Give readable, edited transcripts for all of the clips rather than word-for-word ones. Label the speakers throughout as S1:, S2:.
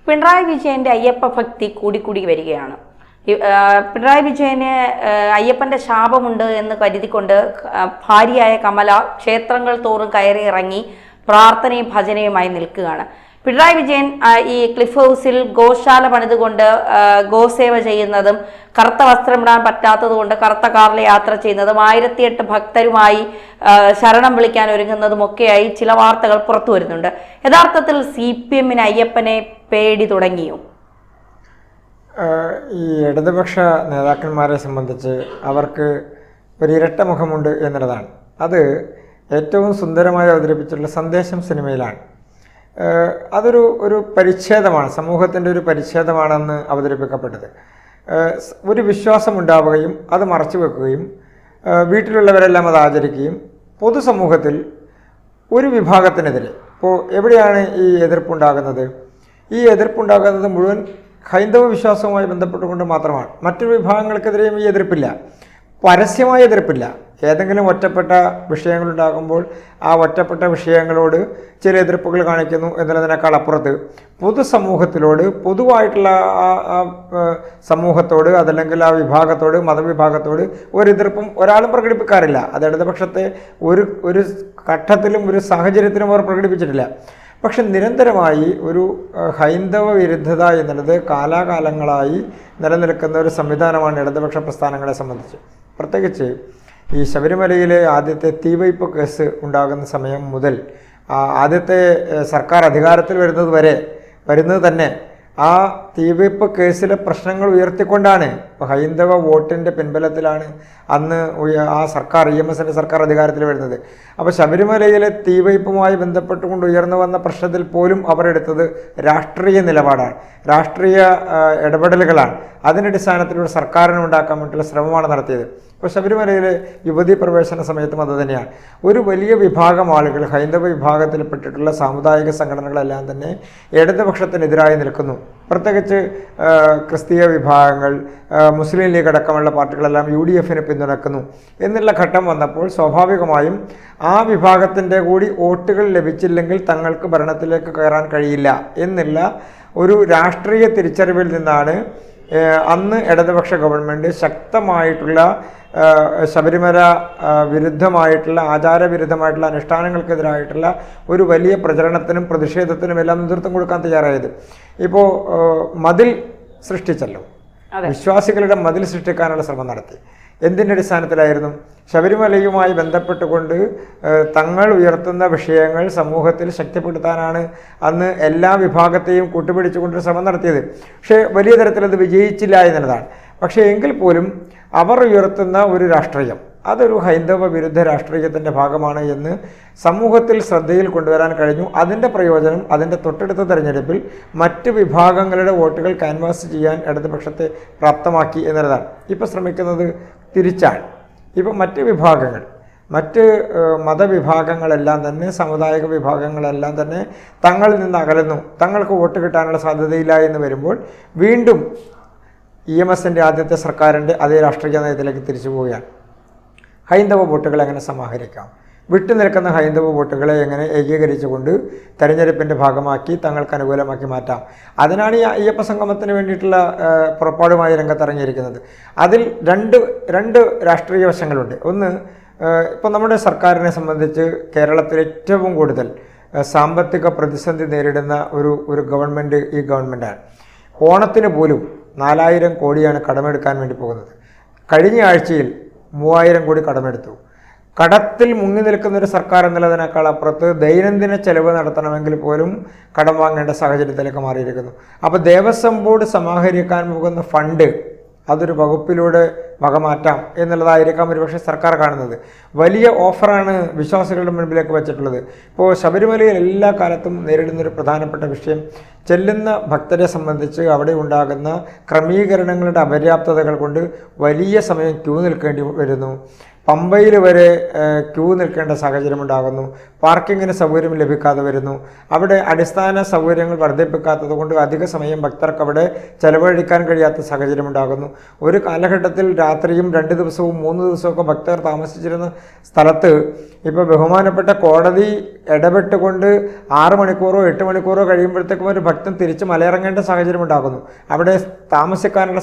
S1: പിണറായി വിജയന്റെ അയ്യപ്പ ഭക്തി കൂടിക്കൂടി വരികയാണ്. പിണറായി വിജയന് അയ്യപ്പന്റെ ശാപമുണ്ട് എന്ന് കരുതിക്കൊണ്ട് ഭാര്യയായ കമല ക്ഷേത്രങ്ങൾ തോറും കയറി ഇറങ്ങി പ്രാർത്ഥനയും ഭജനയുമായി നിൽക്കുകയാണ്. പിണറായി വിജയൻ ഈ ക്ലിഫ് ഹൗസിൽ ഗോശാല പണിതുകൊണ്ട് ഗോസേവ ചെയ്യുന്നതും കറുത്ത വസ്ത്രമിടാൻ പറ്റാത്തത് കൊണ്ട് കറുത്ത കാറിൽ യാത്ര ചെയ്യുന്നതും 1008 ഭക്തരുമായി ശരണം വിളിക്കാൻ ഒരുങ്ങുന്നതുമൊക്കെയായി ചില വാർത്തകൾ പുറത്തു വരുന്നുണ്ട്. യഥാർത്ഥത്തിൽ CPM അയ്യപ്പനെ പേടി തുടങ്ങിയോ?
S2: ഈ ഇടതുപക്ഷ നേതാക്കന്മാരെ സംബന്ധിച്ച് അവർക്ക് ഒരു ഇരട്ട മുഖമുണ്ട് എന്നുള്ളതാണ്. അത് ഏറ്റവും സുന്ദരമായി അവതരിപ്പിച്ചിട്ടുള്ള സന്ദേശം സിനിമയിലാണ്. അതൊരു പരിച്ഛേദമാണ്, സമൂഹത്തിൻ്റെ ഒരു പരിച്ഛേദമാണെന്ന് അവതരിപ്പിക്കപ്പെട്ടത്. ഒരു വിശ്വാസം ഉണ്ടാവുകയും അത് മറച്ചു വെക്കുകയും വീട്ടിലുള്ളവരെല്ലാം അത് ആചരിക്കുകയും പൊതുസമൂഹത്തിൽ ഒരു വിഭാഗത്തിനെതിരെ ഇപ്പോൾ എവിടെയാണ് ഈ എതിർപ്പുണ്ടാകുന്നത്? ഈ എതിർപ്പുണ്ടാകുന്നത് മുഴുവൻ ഹൈന്ദവ വിശ്വാസവുമായി ബന്ധപ്പെട്ടുകൊണ്ട് മാത്രമാണ്. മറ്റൊരു വിഭാഗങ്ങൾക്കെതിരെയും ഈ എതിർപ്പില്ല, പരസ്യമായ എതിർപ്പില്ല. ഏതെങ്കിലും ഒറ്റപ്പെട്ട വിഷയങ്ങളുണ്ടാകുമ്പോൾ ആ ഒറ്റപ്പെട്ട വിഷയങ്ങളോട് ചില എതിർപ്പുകൾ കാണിക്കുന്നു എന്നുള്ളതിനേക്കാൾ അപ്പുറത്ത് പൊതുസമൂഹത്തിലോട്, പൊതുവായിട്ടുള്ള ആ സമൂഹത്തോട്, അതല്ലെങ്കിൽ ആ വിഭാഗത്തോട്, മതവിഭാഗത്തോട് ഒരു എതിർപ്പും ഒരാളും പ്രകടിപ്പിക്കാറില്ല. അത് ഇടതുപക്ഷത്തെ ഒരു ഘട്ടത്തിലും ഒരു സാഹചര്യത്തിലും അവർ പ്രകടിപ്പിച്ചിട്ടില്ല. പക്ഷെ നിരന്തരമായി ഒരു ഹൈന്ദവ വിരുദ്ധത എന്നുള്ളത് കാലാകാലങ്ങളായി നിലനിൽക്കുന്ന ഒരു സംവിധാനമാണ് ഇടതുപക്ഷ പ്രസ്ഥാനങ്ങളെ സംബന്ധിച്ച്. പ്രത്യേകിച്ച് ഈ ശബരിമലയിലെ ആദ്യത്തെ തീവയ്പ് കേസ് ഉണ്ടാകുന്ന സമയം മുതൽ ആദ്യത്തെ സർക്കാർ അധികാരത്തിൽ വരുന്നത് തന്നെ ആ തീവയ്പ് കേസിലെ പ്രശ്നങ്ങൾ ഉയർത്തിക്കൊണ്ടാണ്. ഇപ്പോൾ ഹൈന്ദവ വോട്ടിൻ്റെ പിൻബലത്തിലാണ് അന്ന് ആ സർക്കാർ EMSൻ്റെ സർക്കാർ അധികാരത്തിൽ വരുന്നത്. അപ്പോൾ ശബരിമലയിലെ തീവയ്പുമായി ബന്ധപ്പെട്ടുകൊണ്ട് ഉയർന്നു വന്ന പ്രശ്നത്തിൽ പോലും അവർ എടുത്തത് രാഷ്ട്രീയ നിലപാടാണ്, രാഷ്ട്രീയ ഇടപെടലുകളാണ്. അതിൻ്റെ അടിസ്ഥാനത്തിലൂടെ സർക്കാരിനെ ഉണ്ടാക്കാൻ വേണ്ടിയുള്ള ശ്രമമാണ് നടത്തിയത്. ഇപ്പോൾ ശബരിമലയിലെ യുവതീ പ്രവേശന സമയത്തും അത് തന്നെയാണ്. ഒരു വലിയ വിഭാഗം ആളുകൾ, ഹൈന്ദവ വിഭാഗത്തിൽപ്പെട്ടിട്ടുള്ള സാമുദായിക സംഘടനകളെല്ലാം തന്നെ ഇടതുപക്ഷത്തിനെതിരായി നിൽക്കുന്നു. പ്രത്യേകിച്ച് ക്രിസ്തീയ വിഭാഗങ്ങൾ, മുസ്ലിം ലീഗ് അടക്കമുള്ള പാർട്ടികളെല്ലാം UDFനെ പിന്തുണക്കുന്നു എന്നുള്ള ഘട്ടം വന്നപ്പോൾ സ്വാഭാവികമായും ആ വിഭാഗത്തിൻ്റെ കൂടി വോട്ടുകൾ ലഭിച്ചില്ലെങ്കിൽ തങ്ങൾക്ക് ഭരണത്തിലേക്ക് കയറാൻ കഴിയില്ല എന്നുള്ള ഒരു രാഷ്ട്രീയ തിരിച്ചറിവിൽ നിന്നാണ് അന്ന് ഇടതുപക്ഷ ഗവൺമെൻറ് ശക്തമായിട്ടുള്ള ശബരിമല വിരുദ്ധമായിട്ടുള്ള, ആചാരവിരുദ്ധമായിട്ടുള്ള, അനുഷ്ഠാനങ്ങൾക്കെതിരായിട്ടുള്ള ഒരു വലിയ പ്രചരണത്തിനും പ്രതിഷേധത്തിനും എല്ലാം നേതൃത്വം കൊടുക്കാൻ തയ്യാറായത്. ഇപ്പോൾ മതിൽ സൃഷ്ടിച്ചല്ലോ, വിശ്വാസികളുടെ മതിൽ സൃഷ്ടിക്കാനുള്ള ശ്രമം നടത്തി. എന്തിൻ്റെ അടിസ്ഥാനത്തിലായിരുന്നു? ശബരിമലയുമായി ബന്ധപ്പെട്ടുകൊണ്ട് തങ്ങൾ ഉയർത്തുന്ന വിഷയങ്ങൾ സമൂഹത്തിൽ ശക്തിപ്പെടുത്താനാണ് അന്ന് എല്ലാ വിഭാഗത്തെയും കൂട്ടുപിടിച്ചുകൊണ്ട് ശ്രമം നടത്തിയത്. പക്ഷേ വലിയ തരത്തിലത് വിജയിച്ചില്ല എന്നുള്ളതാണ്. പക്ഷേ എങ്കിൽ പോലും അവർ ഉയർത്തുന്ന ഒരു രാഷ്ട്രീയം അതൊരു ഹൈന്ദവ വിരുദ്ധ രാഷ്ട്രീയത്തിൻ്റെ ഭാഗമാണ് എന്ന് സമൂഹത്തിൽ ശ്രദ്ധയിൽ കൊണ്ടുവരാൻ കഴിഞ്ഞു. അതിൻ്റെ പ്രയോജനം അതിൻ്റെ തൊട്ടടുത്ത തെരഞ്ഞെടുപ്പിൽ മറ്റ് വിഭാഗങ്ങളുടെ വോട്ടുകൾ ക്യാൻവാസ് ചെയ്യാൻ ഇടതുപക്ഷത്തെ പ്രാപ്തമാക്കി എന്നുള്ളതാണ്. ഇപ്പോൾ ശ്രമിക്കുന്നത് തിരിച്ചാണ്. ഇപ്പോൾ മറ്റ് വിഭാഗങ്ങൾ, മറ്റ് മതവിഭാഗങ്ങളെല്ലാം തന്നെ, സാമുദായിക വിഭാഗങ്ങളെല്ലാം തന്നെ തങ്ങളിൽ നിന്ന് അകലുന്നു, തങ്ങൾക്ക് വോട്ട് കിട്ടാനുള്ള സാധ്യതയില്ല എന്ന് വരുമ്പോൾ വീണ്ടും EMSൻ്റെ ആദ്യത്തെ സർക്കാരിൻ്റെ അതേ രാഷ്ട്രീയ നയത്തിലേക്ക് തിരിച്ചു പോവുകയാണ്. ഹൈന്ദവ വോട്ടുകൾ എങ്ങനെ സമാഹരിക്കാം, വിട്ടുനിൽക്കുന്ന ഹൈന്ദവ വോട്ടുകളെ എങ്ങനെ ഏകീകരിച്ചുകൊണ്ട് തെരഞ്ഞെടുപ്പിൻ്റെ ഭാഗമാക്കി തങ്ങൾക്ക് അനുകൂലമാക്കി മാറ്റാം. അതിനാണ് ഈ അയ്യപ്പ സംഗമത്തിന് വേണ്ടിയിട്ടുള്ള പുറപ്പാടുമായി രംഗത്തിറങ്ങിയിരിക്കുന്നത്. അതിൽ രണ്ട് രാഷ്ട്രീയ വശങ്ങളുണ്ട്. ഒന്ന്, ഇപ്പോൾ നമ്മുടെ സർക്കാരിനെ സംബന്ധിച്ച് കേരളത്തിൽ ഏറ്റവും കൂടുതൽ സാമ്പത്തിക പ്രതിസന്ധി നേരിടുന്ന ഒരു ഗവൺമെൻറ് ഈ ഗവൺമെൻറ്റാണ്. ഓണത്തിന് പോലും 4000 കോടിയാണ് കടമെടുക്കാൻ വേണ്ടി പോകുന്നത്. കഴിഞ്ഞ ആഴ്ചയിൽ 3000 കോടി കടമെടുത്തു. കടത്തിൽ മുങ്ങി നിൽക്കുന്നൊരു സർക്കാർ എന്നുള്ളതിനേക്കാൾ അപ്പുറത്ത് ദൈനംദിന ചെലവ് നടത്തണമെങ്കിൽ പോലും കടം വാങ്ങേണ്ട സാഹചര്യത്തിലേക്ക് മാറിയിരിക്കുന്നു. അപ്പോൾ ദേവസ്വം ബോർഡ് സമാഹരിക്കാൻ പോകുന്ന ഫണ്ട് അതൊരു വകുപ്പിലൂടെ വകമാറ്റാം എന്നുള്ളതായിരിക്കാം ഒരുപക്ഷെ സർക്കാർ കാണുന്നത്. വലിയ ഓഫറാണ് വിശ്വാസികളുടെ മുൻപിലേക്ക് വെച്ചിട്ടുള്ളത്. ഇപ്പോൾ ശബരിമലയിൽ എല്ലാ കാലത്തും നേരിടുന്നൊരു പ്രധാനപ്പെട്ട വിഷയം ചെല്ലുന്ന ഭക്തരെ സംബന്ധിച്ച് അവിടെ ഉണ്ടാകുന്ന ക്രമീകരണങ്ങളുടെ അപര്യാപ്തതകൾ കൊണ്ട് വലിയ സമയം ക്യൂ നിൽക്കേണ്ടി വരുന്നു. പമ്പയിൽ വരെ ക്യൂ നിൽക്കേണ്ട സാഹചര്യമുണ്ടാകുന്നു. പാർക്കിങ്ങിന് സൗകര്യം ലഭിക്കാതെ വരുന്നു. അവിടെ അടിസ്ഥാന സൗകര്യങ്ങൾ വർദ്ധിപ്പിക്കാത്തത് കൊണ്ട് അധിക സമയം ഭക്തർക്ക് അവിടെ ചെലവഴിക്കാൻ കഴിയാത്ത സാഹചര്യമുണ്ടാകുന്നു. ഒരു കാലഘട്ടത്തിൽ രാത്രിയും 2 ദിവസവും 3 ദിവസമൊക്കെ ഭക്തർ താമസിച്ചിരുന്ന സ്ഥലത്ത് ഇപ്പോൾ ബഹുമാനപ്പെട്ട കോടതി ഇടപെട്ടുകൊണ്ട് 6 മണിക്കൂറോ 8 മണിക്കൂറോ കഴിയുമ്പോഴത്തേക്കും ഒരു ഭക്തൻ തിരിച്ച് മലയിറങ്ങേണ്ട സാഹചര്യം ഉണ്ടാകുന്നു. അവിടെ താമസിക്കാനുള്ള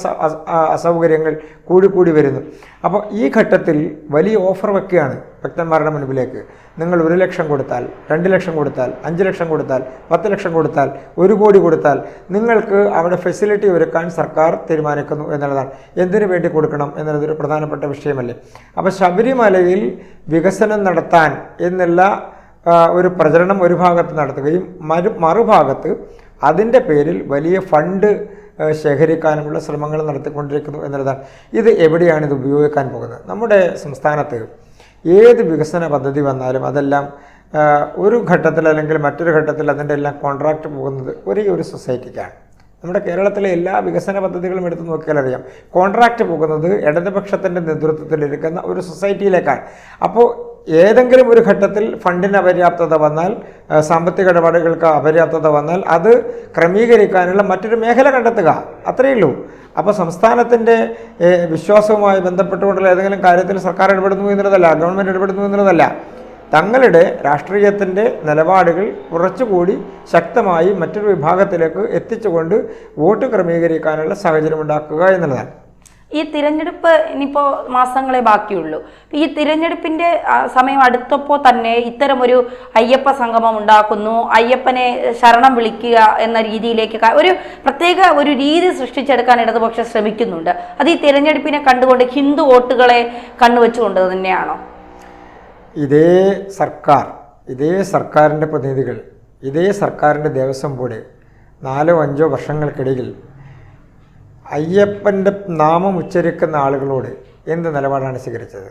S2: അസൗകര്യങ്ങൾ കൂടി വരുന്നു. അപ്പോൾ ഈ ഘട്ടത്തിൽ വലിയ ഓഫർ വയ്ക്കുകയാണ് ഭക്തന്മാരുടെ മുൻപിലേക്ക്. നിങ്ങൾ 1 ലക്ഷം കൊടുത്താൽ, 2 ലക്ഷം കൊടുത്താൽ, 5 ലക്ഷം കൊടുത്താൽ, 10 ലക്ഷം കൊടുത്താൽ, 1 കോടി കൊടുത്താൽ നിങ്ങൾക്ക് അവിടെ ഫെസിലിറ്റി ഒരുക്കാൻ സർക്കാർ തീരുമാനിക്കുന്നു എന്നുള്ളതാണ്. എന്തിനു വേണ്ടി കൊടുക്കണം എന്നുള്ളതൊരു പ്രധാനപ്പെട്ട വിഷയമല്ലേ. അപ്പോൾ ശബരിമലയിൽ വികസനം നടത്താൻ എന്നുള്ള ഒരു പ്രചരണം ഒരു ഭാഗത്ത് നടത്തുകയും മറുഭാഗത്ത് അതിൻ്റെ പേരിൽ വലിയ ഫണ്ട് ശേഖരിക്കാനുമുള്ള ശ്രമങ്ങൾ നടത്തിക്കൊണ്ടിരിക്കുന്നു എന്നുള്ളതാണ്. ഇത് എവിടെയാണ് ഇത് ഉപയോഗിക്കാൻ പോകുന്നത്? നമ്മുടെ സംസ്ഥാനത്ത് ഏത് വികസന പദ്ധതി വന്നാലും അതെല്ലാം ഒരു ഘട്ടത്തിൽ അല്ലെങ്കിൽ മറ്റൊരു ഘട്ടത്തിൽ അതിൻ്റെ എല്ലാം കോൺട്രാക്റ്റ് പോകുന്നത് ഒരു സൊസൈറ്റിക്കാണ്. നമ്മുടെ കേരളത്തിലെ എല്ലാ വികസന പദ്ധതികളും എടുത്ത് നോക്കിയാൽ അറിയാം, കോൺട്രാക്റ്റ് പോകുന്നത് ഇടതുപക്ഷത്തിൻ്റെ നേതൃത്വത്തിലിരിക്കുന്ന ഒരു സൊസൈറ്റിയിലേക്കാണ്. അപ്പോൾ ഏതെങ്കിലും ഒരു ഘട്ടത്തിൽ ഫണ്ടിന് അപര്യാപ്തത വന്നാൽ, സാമ്പത്തിക ഇടപാടുകൾക്ക് അപര്യാപ്തത വന്നാൽ അത് ക്രമീകരിക്കാനുള്ള മറ്റൊരു മേഖല കണ്ടെത്തുക, അത്രയേ ഉള്ളൂ. അപ്പോൾ സംസ്ഥാനത്തിൻ്റെ വിശ്വാസവുമായി ബന്ധപ്പെട്ടുകൊണ്ടുള്ള ഏതെങ്കിലും കാര്യത്തിൽ സർക്കാർ ഇടപെടുന്നു എന്നുള്ളതല്ല, ഗവൺമെൻറ് ഇടപെടുന്നു എന്നുള്ളതല്ല. തങ്ങളുടെ രാഷ്ട്രീയത്തിൻ്റെ നിലപാടുകൾ കുറച്ചുകൂടി ശക്തമായി മറ്റൊരു വിഭാഗത്തിലേക്ക് എത്തിച്ചുകൊണ്ട് വോട്ട് ക്രമീകരിക്കാനുള്ള സാഹചര്യം ഉണ്ടാക്കുക എന്നുള്ളതാണ്.
S1: ഈ തിരഞ്ഞെടുപ്പ് ഇനിയിപ്പോൾ മാസങ്ങളെ ബാക്കിയുള്ളൂ. ഈ തിരഞ്ഞെടുപ്പിൻ്റെ സമയം അടുത്തപ്പോൾ തന്നെ ഇത്തരമൊരു അയ്യപ്പ സംഗമം ഉണ്ടാക്കുന്നു, അയ്യപ്പനെ ശരണം വിളിക്കുക എന്ന രീതിയിലേക്ക് ഒരു പ്രത്യേക ഒരു രീതി സൃഷ്ടിച്ചെടുക്കാൻ ഇടതുപക്ഷം ശ്രമിക്കുന്നുണ്ട്. അത് ഈ തിരഞ്ഞെടുപ്പിനെ കണ്ടുകൊണ്ട് ഹിന്ദു വോട്ടുകളെ കണ്ണുവെച്ചുകൊണ്ട് തന്നെയാണോ?
S2: ഇതേ സർക്കാരിൻ്റെ പ്രതിനിധികൾ, ഇതേ സർക്കാരിൻ്റെ ദേവസ്വം ബോർഡ് 4-5 വർഷങ്ങൾക്കിടയിൽ അയ്യപ്പൻ്റെ നാമം ഉച്ചരിക്കുന്ന ആളുകളോട് എന്ത് നിലപാടാണ് സ്വീകരിച്ചത്?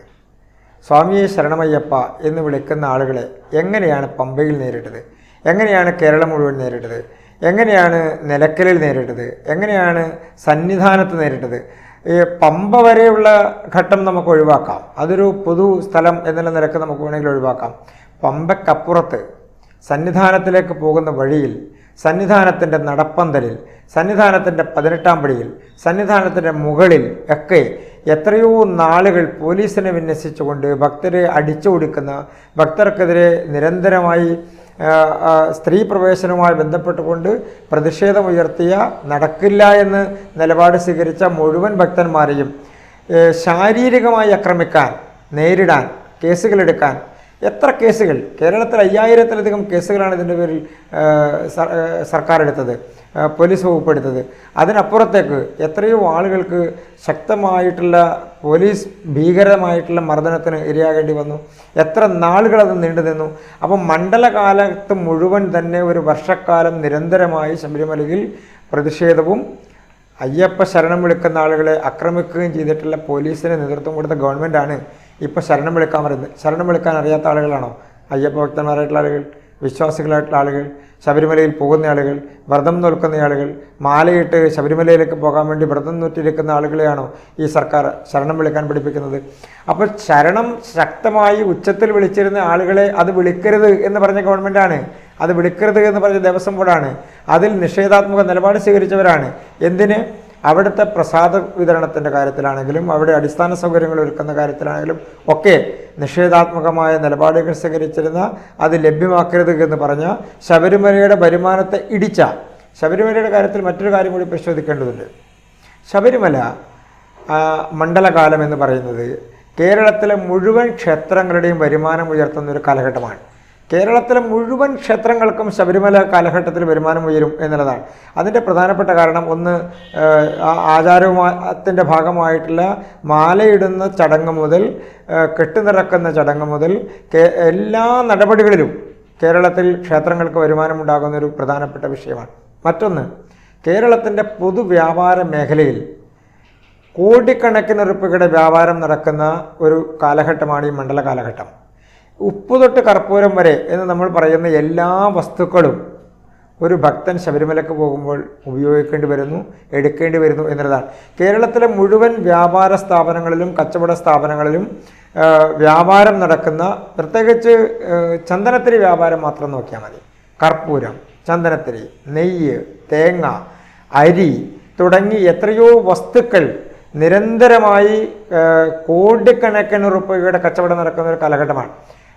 S2: സ്വാമിയെ ശരണമയ്യപ്പ എന്ന് വിളിക്കുന്ന ആളുകളെ എങ്ങനെയാണ് പമ്പയിൽ നേരിട്ടത്? എങ്ങനെയാണ് കേരളം മുഴുവൻ നേരിട്ടത്? എങ്ങനെയാണ് നിലയ്ക്കലിൽ നേരിട്ടത്? എങ്ങനെയാണ് സന്നിധാനത്ത് നേരിട്ടത്? ഈ പമ്പ വരെയുള്ള ഘട്ടം നമുക്ക് ഒഴിവാക്കാം, അതൊരു പൊതു സ്ഥലം എന്നുള്ള നിലക്ക് നമുക്ക് വേണമെങ്കിൽ ഒഴിവാക്കാം. പമ്പയ്ക്കപ്പുറത്ത് സന്നിധാനത്തിലേക്ക് പോകുന്ന വഴിയിൽ, സന്നിധാനത്തിൻ്റെ നടപ്പന്തലിൽ, സന്നിധാനത്തിൻ്റെ 18-ാം പടിയിൽ, സന്നിധാനത്തിൻ്റെ മുകളിൽ ഒക്കെ എത്രയോ നാളുകൾ പോലീസിനെ വിന്യസിച്ചുകൊണ്ട് ഭക്തരെ അടിച്ചോടിക്കുന്ന, ഭക്തർക്കെതിരെ നിരന്തരമായി സ്ത്രീ പ്രവേശനവുമായി ബന്ധപ്പെട്ടുകൊണ്ട് പ്രതിഷേധമുയർത്തിയ, നടക്കില്ല എന്ന് നിലപാട് സ്വീകരിച്ച മുഴുവൻ ഭക്തന്മാരെയും ശാരീരികമായി ആക്രമിക്കാൻ, നേരിടാൻ, കേസുകളെടുക്കാൻ എത്ര കേസുകൾ? കേരളത്തിൽ 5000-ത്തിലധികം കേസുകളാണ് ഇതിൻ്റെ പേരിൽ സർക്കാർ എടുത്തത്, പോലീസ് വകുപ്പ് എടുത്തത്. അതിനപ്പുറത്തേക്ക് എത്രയോ ആളുകൾക്ക് ശക്തമായിട്ടുള്ള പോലീസ് ഭീകരമായിട്ടുള്ള മർദ്ദനത്തിന് ഇരയാകേണ്ടി വന്നു. എത്ര നാളുകളത് നീണ്ടു നിന്നു. അപ്പം മണ്ഡലകാലത്ത് മുഴുവൻ തന്നെ ഒരു വർഷക്കാലം നിരന്തരമായി ശബരിമലയിൽ പ്രതിഷേധവും അയ്യപ്പ ശരണം വിളിക്കുന്ന ആളുകളെ ആക്രമിക്കുകയും ചെയ്തിട്ടുള്ള പോലീസിന് നേതൃത്വം കൊടുത്ത ഗവൺമെൻറ്റാണ് ഇപ്പോൾ ശരണം വിളിക്കാൻ പറയുന്നത്. ശരണം വിളിക്കാൻ അറിയാത്ത ആളുകളാണോ അയ്യപ്പ ഭക്തന്മാരായിട്ടുള്ള ആളുകൾ, വിശ്വാസികളായിട്ടുള്ള ആളുകൾ, ശബരിമലയിൽ പോകുന്ന ആളുകൾ, വ്രതം നോൽക്കുന്ന ആളുകൾ, മാലയിട്ട് ശബരിമലയിലേക്ക് പോകാൻ വേണ്ടി വ്രതം നോറ്റിരിക്കുന്ന ആളുകളെയാണോ ഈ സർക്കാർ ശരണം വിളിക്കാൻ പഠിപ്പിക്കുന്നത്? അപ്പോൾ ശരണം ശക്തമായി ഉച്ചത്തിൽ വിളിച്ചിരുന്ന ആളുകളെ അത് വിളിക്കരുത് എന്ന് പറഞ്ഞ ഗവൺമെൻറ്റാണ്, അത് വിളിക്കരുത് എന്ന് പറഞ്ഞ ദേവസ്വം ബോർഡാണ്, അതിൽ നിഷേധാത്മക നിലപാട് സ്വീകരിച്ചവരാണ്. എന്തിന്? അവിടുത്തെ പ്രസാദ വിതരണത്തിൻ്റെ കാര്യത്തിലാണെങ്കിലും അവിടെ അടിസ്ഥാന സൗകര്യങ്ങൾ ഒരുക്കുന്ന കാര്യത്തിലാണെങ്കിലും ഒക്കെ നിഷേധാത്മകമായ നിലപാടുകൾ സ്വീകരിച്ചിരുന്ന, അത് ലഭ്യമാക്കരുത് എന്ന് പറഞ്ഞ, ശബരിമലയുടെ വരുമാനത്തെ ഇടിച്ച, ശബരിമലയുടെ കാര്യത്തിൽ മറ്റൊരു കാര്യം കൂടി പരിശോധിക്കേണ്ടതുണ്ട്. ശബരിമല മണ്ഡലകാലം എന്ന് പറയുന്നത് കേരളത്തിലെ മുഴുവൻ ക്ഷേത്രങ്ങളുടെയും വരുമാനം ഉയർത്തുന്ന ഒരു കാലഘട്ടമാണ്. കേരളത്തിലെ മുഴുവൻ ക്ഷേത്രങ്ങൾക്കും ശബരിമല കാലഘട്ടത്തിൽ വരുമാനം ഉയരും എന്നുള്ളതാണ്. അതിൻ്റെ പ്രധാനപ്പെട്ട കാരണം ഒന്ന്, ആചാരത്തിൻ്റെ ഭാഗമായിട്ടുള്ള മാലയിടുന്ന ചടങ്ങ് മുതൽ കെട്ടുനിറക്കുന്ന ചടങ്ങ് മുതൽ എല്ലാ നടപടികളിലും കേരളത്തിൽ ക്ഷേത്രങ്ങൾക്ക് വരുമാനമുണ്ടാകുന്ന ഒരു പ്രധാനപ്പെട്ട വിഷയമാണ്. മറ്റൊന്ന്, കേരളത്തിൻ്റെ പൊതുവ്യാപാര മേഖലയിൽ കോടിക്കണക്കിന് രൂപയുടെ വ്യാപാരം നടക്കുന്ന ഒരു കാലഘട്ടമാണ് ഈ മണ്ഡല കാലഘട്ടം. ഉപ്പ് തൊട്ട് കർപ്പൂരം വരെ എന്ന് നമ്മൾ പറയുന്ന എല്ലാ വസ്തുക്കളും ഒരു ഭക്തൻ ശബരിമലക്ക് പോകുമ്പോൾ ഉപയോഗിക്കേണ്ടി വരുന്നു, എടുക്കേണ്ടി വരുന്നു എന്നുള്ളതാണ്. കേരളത്തിലെ മുഴുവൻ വ്യാപാര സ്ഥാപനങ്ങളിലും കച്ചവട സ്ഥാപനങ്ങളിലും വ്യാപാരം നടക്കുന്ന, പ്രത്യേകിച്ച് ചന്ദനത്തിരി വ്യാപാരം മാത്രം നോക്കിയാൽ മതി. കർപ്പൂരം, ചന്ദനത്തിരി, നെയ്യ്, തേങ്ങ, അരി തുടങ്ങി എത്രയോ വസ്തുക്കൾ നിരന്തരമായി കോടിക്കണക്കിന് രൂപയുടെ കച്ചവടം നടക്കുന്ന ഒരു കാലഘട്ടമാണ്.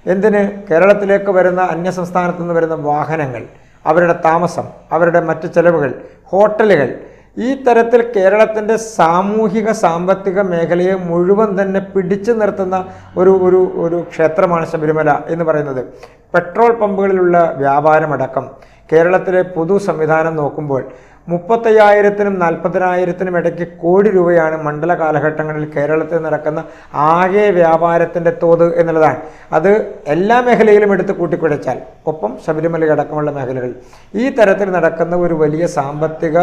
S2: എന്തിന്? കേരളത്തിലേക്ക് വരുന്ന അന്യസംസ്ഥാനത്തു നിന്ന് വരുന്ന വാഹനങ്ങൾ, അവരുടെ താമസം, അവരുടെ മറ്റ് ചെലവുകൾ, ഹോട്ടലുകൾ, ഈ തരത്തിൽ കേരളത്തിൻ്റെ സാമൂഹിക സാമ്പത്തിക മേഖലയെ മുഴുവൻ തന്നെ പിടിച്ചു നിർത്തുന്ന ഒരു ഒരു ഒരു ക്ഷേത്രമാണ് ശബരിമല എന്ന് പറയുന്നത്. പെട്രോൾ പമ്പുകളിലുള്ള വ്യാപാരമടക്കം കേരളത്തിലെ പൊതു സംവിധാനം നോക്കുമ്പോൾ 35,000-നും 40,000-നും ഇടയ്ക്ക് കോടി രൂപയാണ് മണ്ഡല കാലഘട്ടങ്ങളിൽ കേരളത്തിൽ നടക്കുന്ന ആകെ വ്യാപാരത്തിൻ്റെ തോത് എന്നുള്ളതാണ്. അത് എല്ലാ മേഖലയിലും എടുത്ത് കൂട്ടിക്കുഴച്ചാൽ, ഒപ്പം ശബരിമല അടക്കമുള്ള മേഖലകൾ, ഈ തരത്തിൽ നടക്കുന്ന ഒരു വലിയ സാമ്പത്തിക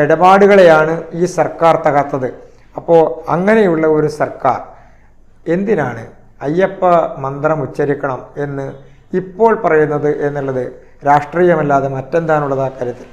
S2: ഇടപാടുകളെയാണ് ഈ സർക്കാർ തകർത്തത്. അപ്പോൾ അങ്ങനെയുള്ള ഒരു സർക്കാർ എന്തിനാണ് അയ്യപ്പ മന്ത്രം ഉച്ചരിക്കണം എന്ന് ഇപ്പോൾ പറയുന്നത് എന്നുള്ളത് രാഷ്ട്രീയമല്ലാതെ മറ്റെന്താണുള്ളത് ആ കാര്യത്തിൽ?